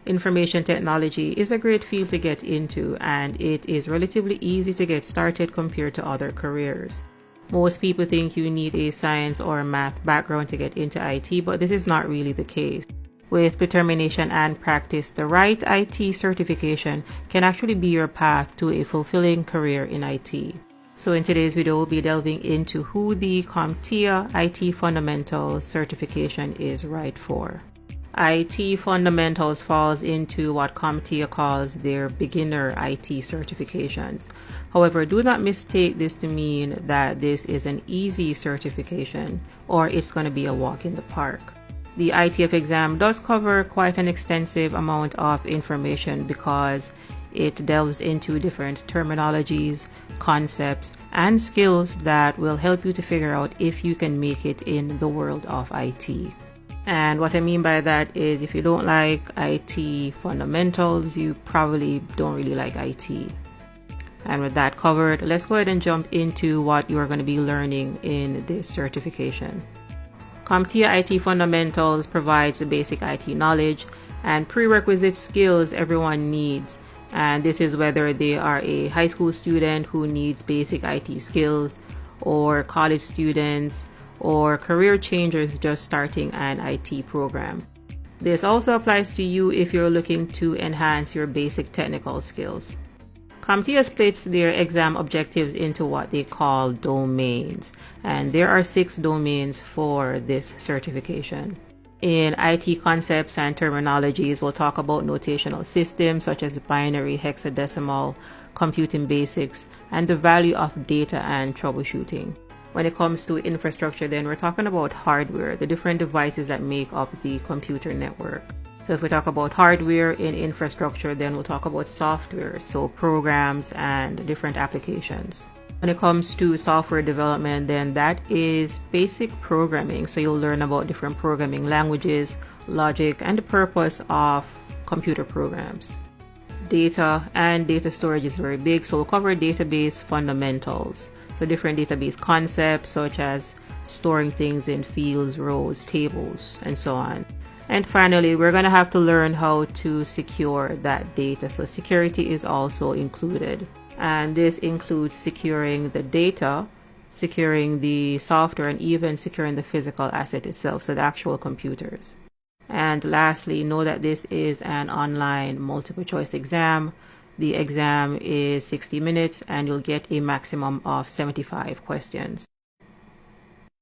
Information technology is a great field to get into, and it is relatively easy to get started compared to other careers. Most people think you need a science or math background to get into IT, but this is not really the case. With determination and practice, the right IT certification can actually be your path to a fulfilling career in IT. So in today's video, we'll be delving into who the CompTIA IT Fundamentals certification is right for. IT Fundamentals falls into what CompTIA calls their beginner IT certifications. However, do not mistake this to mean that this is an easy certification or it's going to be a walk in the park. The ITF exam does cover quite an extensive amount of information because it delves into different terminologies, concepts, and skills that will help you to figure out if you can make it in the world of IT. And what I mean by that is if you don't like IT fundamentals, you probably don't really like IT. And with that covered, let's go ahead and jump into what you are going to be learning in this certification. CompTIA IT Fundamentals provides the basic IT knowledge and prerequisite skills everyone needs. And this is whether they are a high school student who needs basic IT skills, or college students, or career changers just starting an IT program. This also applies to you if you're looking to enhance your basic technical skills. CompTIA splits their exam objectives into what they call domains, and there are 6 domains for this certification. In IT concepts and terminologies, we'll talk about notational systems such as binary, hexadecimal, computing basics, and the value of data and troubleshooting. When it comes to infrastructure, then we're talking about hardware, the different devices that make up the computer network. So if we talk about hardware in infrastructure, then we'll talk about software, so programs and different applications. When it comes to software development, then that is basic programming. So you'll learn about different programming languages, logic, and the purpose of computer programs. Data and data storage is very big, so we'll cover database fundamentals. So different database concepts such as storing things in fields, rows, tables, and so on. And finally, we're going to have to learn how to secure that data. So security is also included. And this includes securing the data, securing the software, and even securing the physical asset itself, so the actual computers. And lastly, know that this is an online multiple choice exam. The exam is 60 minutes and you'll get a maximum of 75 questions.